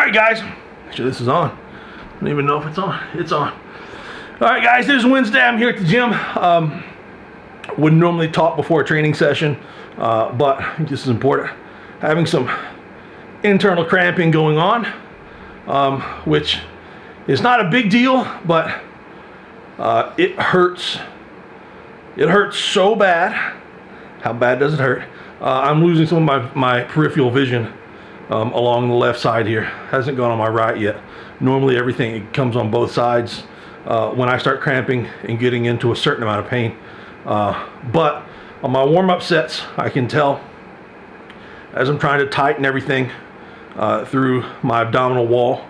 right, guys. Actually, this is on. I don't even know if it's on. It's on. All right, guys, it is Wednesday. I'm here at the gym. Wouldn't normally talk before a training session, but I think this is important. Having some internal cramping going on, which is not a big deal, but it hurts. It hurts so bad. How bad does it hurt? I'm losing some of my peripheral vision along the left side here. Hasn't gone on my right yet. Normally everything it comes on both sides when I start cramping and getting into a certain amount of pain. But on my warm-up sets, I can tell as I'm trying to tighten everything through my abdominal wall,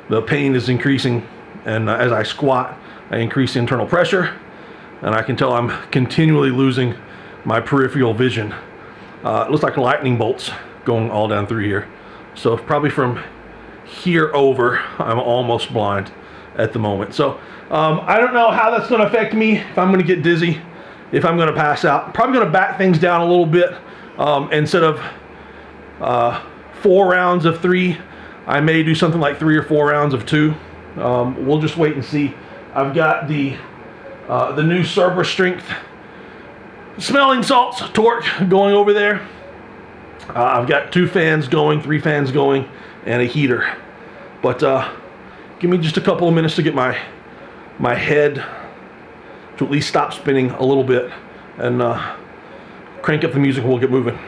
the pain is increasing, and as I squat, I increase the internal pressure, and I can tell I'm continually losing my peripheral vision. It looks like lightning bolts going all down through here. So probably from here over, I'm almost blind at the moment. So I don't know how that's going to affect me, if I'm going to get dizzy, if I'm going to pass out. I'm probably going to back things down a little bit. Instead of 4 rounds of 3, I may do something like 3 or 4 rounds of 2. We'll just wait and see. I've got the new Cerberus Strength smelling salts torque going over there. I've got 2 fans going, 3 fans going, and a heater. But give me just a couple of minutes to get my head to at least stop spinning a little bit, and crank up the music and we'll get moving.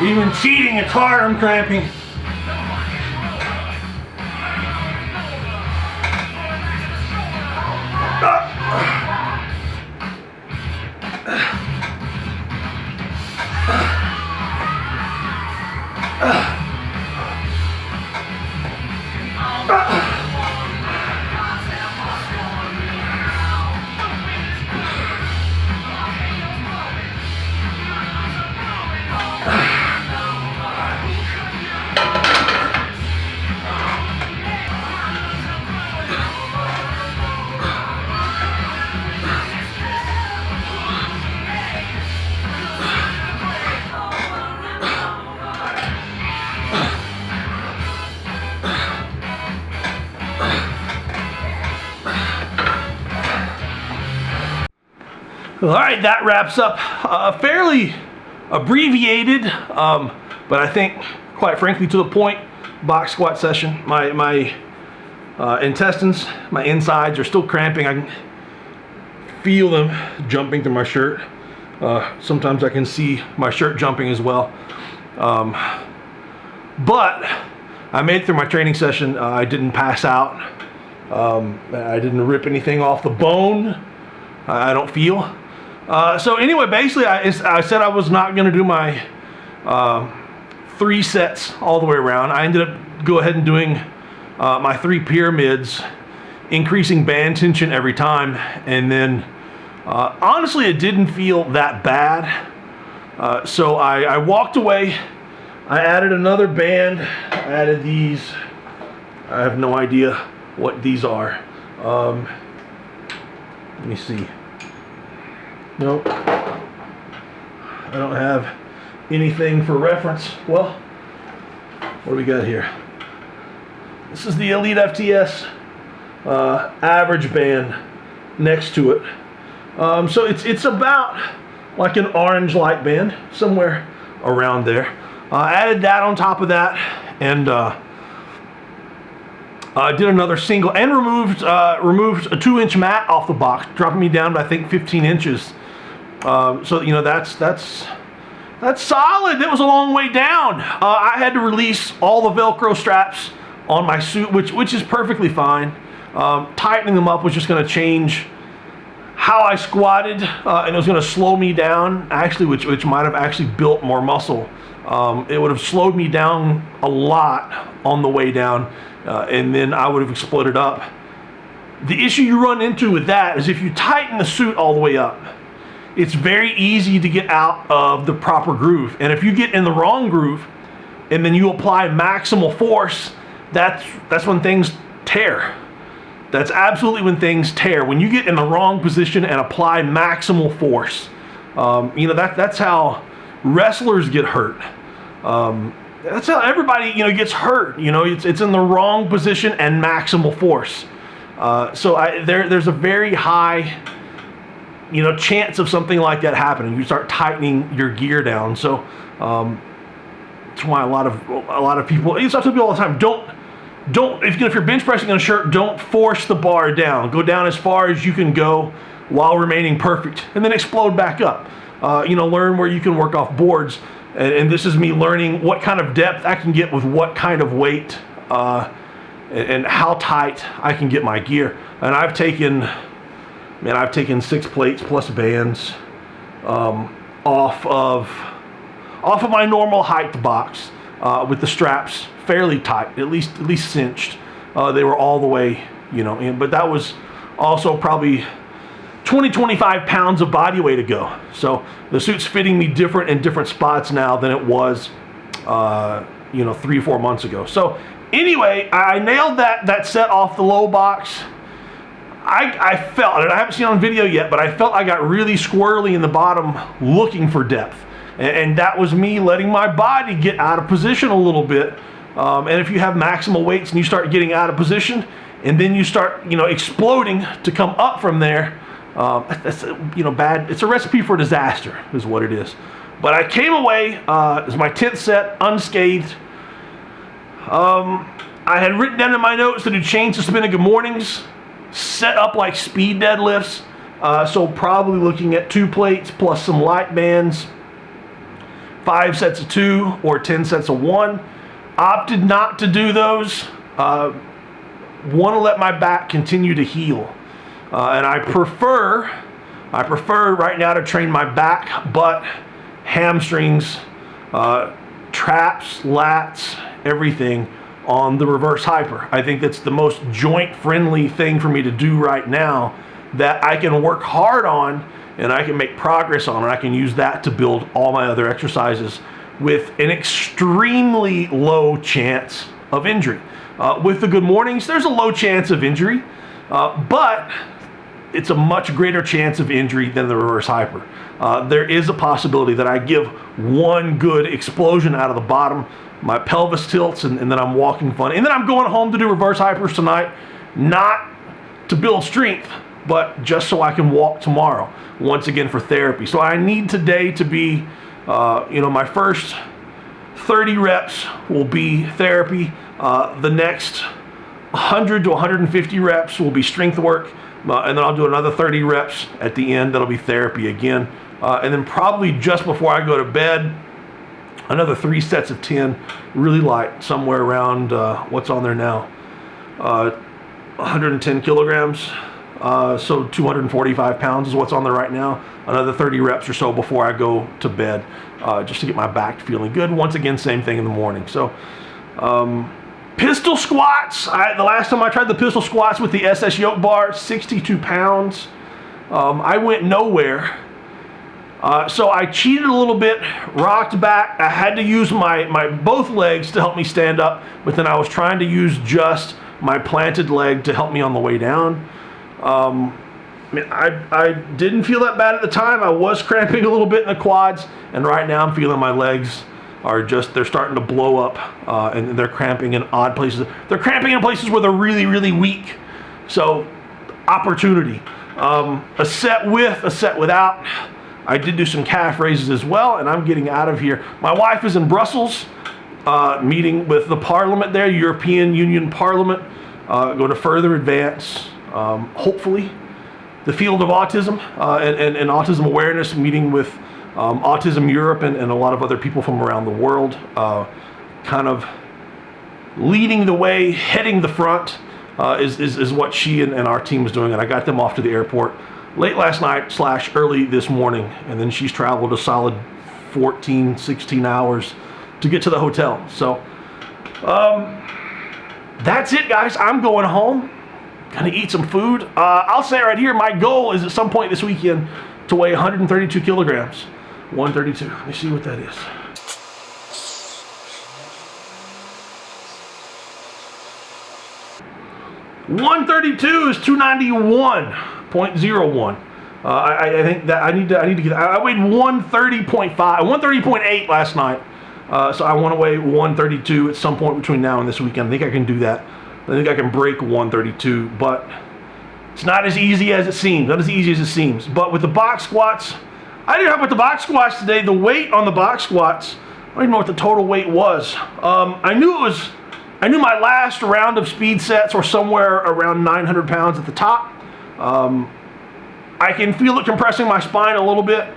Even cheating, it's hard, I'm cramping. All right, that wraps up a fairly abbreviated, but I think, quite frankly, to the point, box squat session. My intestines, my insides are still cramping. I can feel them jumping through my shirt. Sometimes I can see my shirt jumping as well. But I made it through my training session. I didn't pass out. I didn't rip anything off the bone. I don't feel. So anyway, basically I said I was not going to do my 3 sets all the way around. I ended up go ahead and doing my 3 pyramids, increasing band tension every time, and then honestly it didn't feel that bad. So I walked away. I added another band. I added these. I have no idea what these are. Let me see. Nope. I don't have anything for reference. Well, what do we got here? This is the Elite FTS average band next to it. So it's about like an orange light band, somewhere around there. Added that on top of that, and did another single, and removed a 2-inch mat off the box, dropping me down to I think 15 inches. So you know that's solid. That was a long way down. I had to release all the Velcro straps on my suit, which is perfectly fine. Tightening them up was just going to change how I squatted, and it was going to slow me down, actually, which might have actually built more muscle. It would have slowed me down a lot on the way down, and then I would have exploded up. The issue you run into with that is if you tighten the suit all the way up, it's very easy to get out of the proper groove. And if you get in the wrong groove and then you apply maximal force, that's when things tear. That's absolutely when things tear. When you get in the wrong position and apply maximal force, you know, that's how wrestlers get hurt. That's how everybody, you know, gets hurt. You know, it's in the wrong position and maximal force. So there's a very high, you know, chance of something like that happening. You start tightening your gear down. So that's why a lot of people, I tell people all the time, don't if you're bench pressing on a shirt, don't force the bar down. Go down as far as you can go while remaining perfect, and then explode back up. You know, learn where you can work off boards, and this is me learning what kind of depth I can get with what kind of weight, and how tight I can get my gear. And I've taken 6 plates plus bands off of my normal height box with the straps fairly tight, at least cinched. They were all the way, you know, in, but that was also probably 20-25 pounds of body weight ago. So the suit's fitting me different in different spots now than it was, you know, 3-4 months ago. So anyway, I nailed that set off the low box. I felt it. I haven't seen it on video yet, but I felt I got really squirrely in the bottom looking for depth. And that was me letting my body get out of position a little bit. And if you have maximal weights and you start getting out of position, and then you start, you know, exploding to come up from there, that's, you know, bad. It's a recipe for disaster is what it is. But I came away, it was my 10th set, unscathed. I had written down in my notes that it changed the spin of good mornings, set up like speed deadlifts, so probably looking at 2 plates plus some light bands, 5 sets of 2 or 10 sets of 1. Opted not to do those. Want to let my back continue to heal, and I prefer right now to train my back, butt, hamstrings, traps, lats, everything on the reverse hyper. I think that's the most joint friendly thing for me to do right now that I can work hard on and I can make progress on, and I can use that to build all my other exercises with an extremely low chance of injury. With the good mornings, there's a low chance of injury, but it's a much greater chance of injury than the reverse hyper. There is a possibility that I give one good explosion out of the bottom, my pelvis tilts, and then I'm walking funny. And then I'm going home to do reverse hypers tonight, not to build strength, but just so I can walk tomorrow, once again for therapy. So I need today to be, my first 30 reps will be therapy. The next 100 to 150 reps will be strength work. And then I'll do another 30 reps at the end. That'll be therapy again. And then probably just before I go to bed, another 3 sets of 10, really light, somewhere around, what's on there now? 110 kilograms. So 245 pounds is what's on there right now. Another 30 reps or so before I go to bed, just to get my back feeling good. Once again, same thing in the morning. So, pistol squats. The last time I tried the pistol squats with the SS yoke bar, 62 pounds. I went nowhere. So I cheated a little bit, rocked back. I had to use my both legs to help me stand up, but then I was trying to use just my planted leg to help me on the way down. I didn't feel that bad at the time. I was cramping a little bit in the quads, and right now I'm feeling my legs are they're starting to blow up, and they're cramping in odd places. They're cramping in places where they're really, really weak. So, opportunity. A set with, a set without. I did do some calf raises as well, and I'm getting out of here. My wife is in Brussels, meeting with the Parliament there, European Union Parliament, going to further advance, hopefully, the field of autism and autism awareness, meeting with Autism Europe and a lot of other people from around the world, kind of leading the way, heading the front, is what she and our team is doing. And I got them off to the airport late last night / early this morning, and then she's traveled a solid 14, 16 hours to get to the hotel. So that's it, guys. I'm going home, gonna eat some food. I'll say right here, my goal is at some point this weekend to weigh 132 kilograms. 132. Let me see what that is. $132 is 291.01. I think that I need to get. I weighed 130.5, 130.8 last night. So I want to weigh 132 at some point between now and this weekend. I think I can do that. I think I can break 132, but it's not as easy as it seems. Not as easy as it seems. But with the box squats, I didn't help with the box squats today. The weight on the box squats, I don't even know what the total weight was. I knew my last round of speed sets were somewhere around 900 pounds at the top. I can feel it compressing my spine a little bit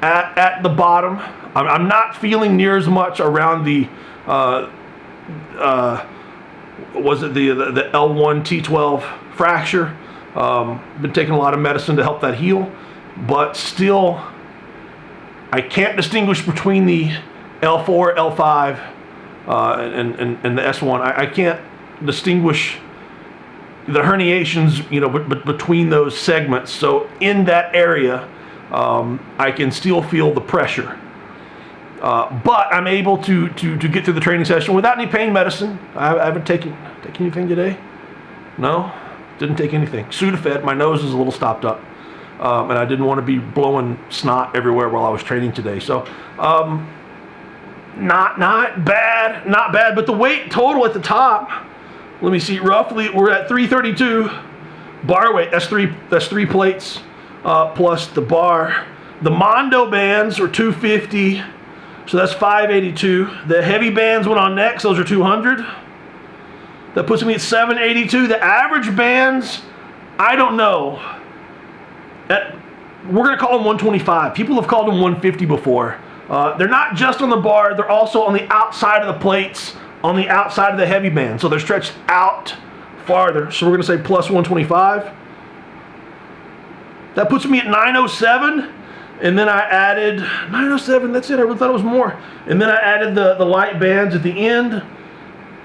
at the bottom. I'm not feeling near as much around the was it the L1 T12 fracture. Been taking a lot of medicine to help that heal, but still I can't distinguish between the L4, L5 and the S1. I can't distinguish the herniations, between those segments. So in that area, I can still feel the pressure. But I'm able to get through the training session without any pain medicine. I haven't taken anything today. No, didn't take anything. Sudafed. My nose is a little stopped up, and I didn't want to be blowing snot everywhere while I was training today. So, not bad. But the weight total at the top, let me see. Roughly, we're at 332 bar weight. That's three plates plus the bar. The Mondo bands are 250. So that's 582. The heavy bands went on next. Those are 200. That puts me at 782. The average bands, I don't know. We're going to call them 125. People have called them 150 before. They're not just on the bar. They're also on the outside of the plates, on the outside of the heavy band. So they're stretched out farther. So we're going to say plus 125. That puts me at 907. And then I added 907, that's it. I thought it was more. And then I added the light bands at the end.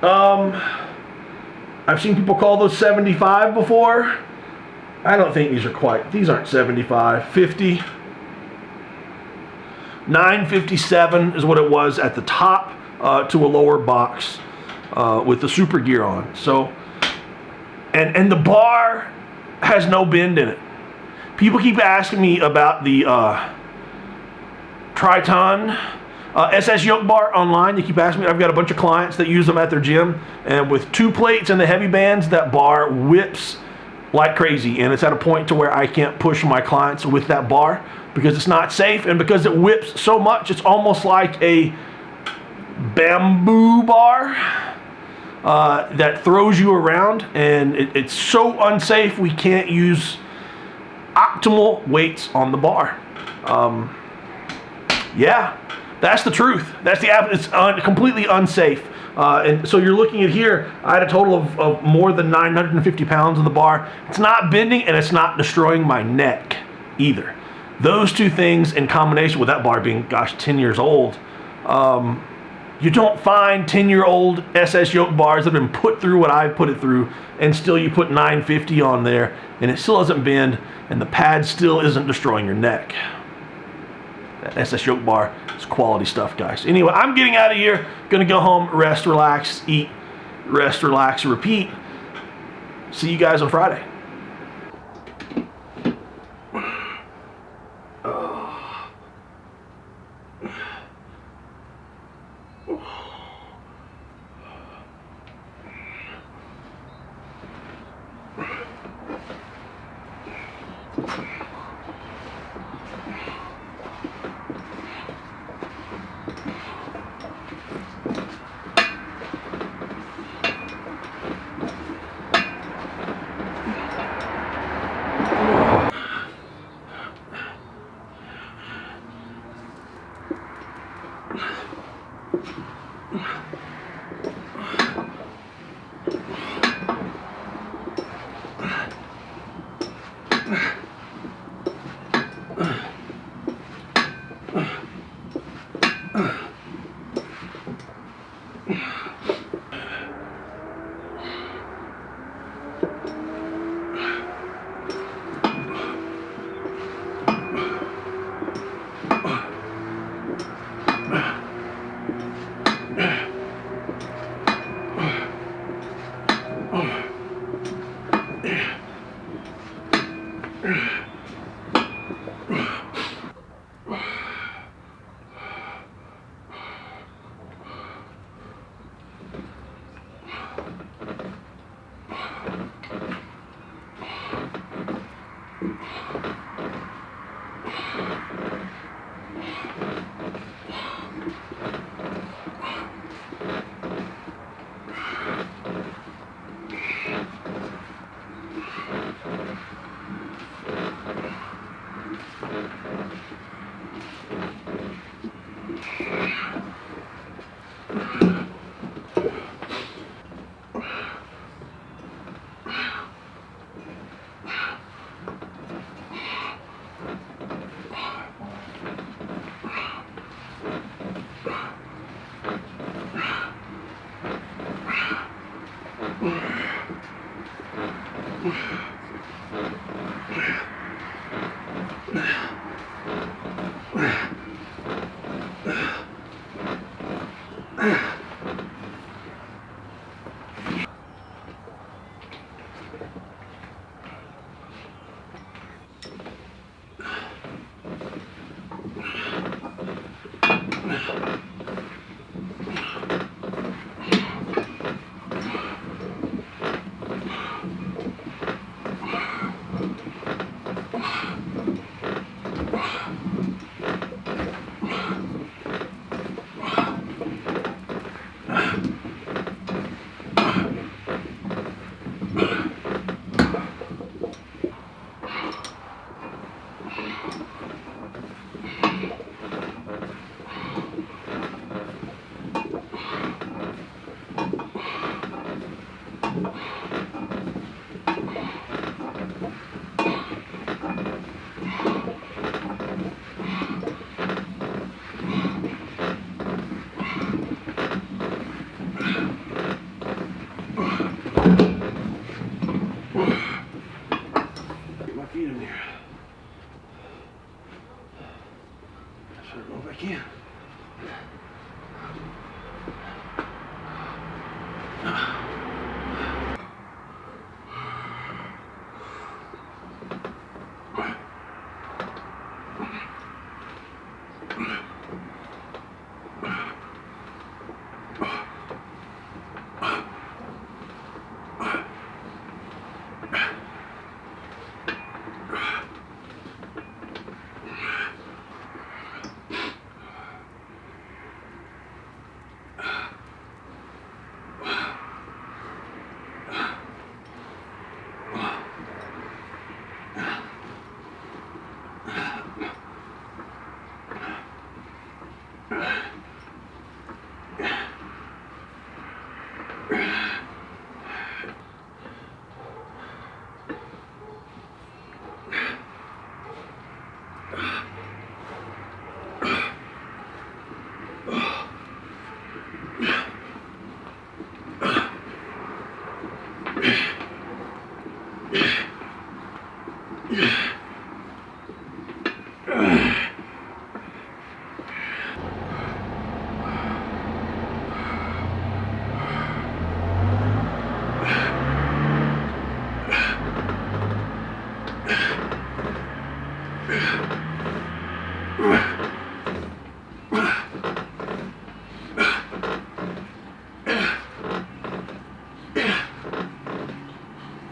I've seen people call those 75 before. I don't think these aren't 75. 50. 957 is what it was at the top to a lower box with the super gear on. So, and the bar has no bend in it. People keep asking me about the Triton SS yoke bar online. They keep asking me. I've got a bunch of clients that use them at their gym, and with 2 plates and the heavy bands, that bar whips like crazy, and it's at a point to where I can't push my clients with that bar because it's not safe, and because it whips so much. It's almost like a bamboo bar that throws you around, and it's so unsafe. We can't use optimal weights on the bar. Yeah, that's the truth. That's the it's completely unsafe. And so you're looking at here, I had a total of more than 950 pounds on the bar. It's not bending, and it's not destroying my neck either. Those two things in combination with that bar being, gosh, 10 years old, you don't find 10-year-old SS yoke bars that have been put through what I've put it through, and still you put 950 on there, and it still doesn't bend, and the pad still isn't destroying your neck. That SS yoke bar is quality stuff, guys. Anyway, I'm getting out of here. Gonna go home, rest, relax, eat, rest, relax, repeat. See you guys on Friday.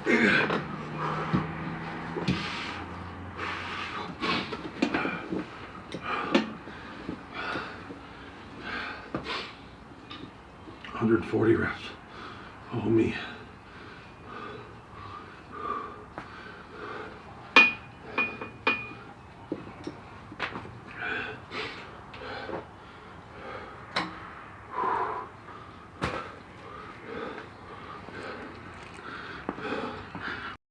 $140 reps.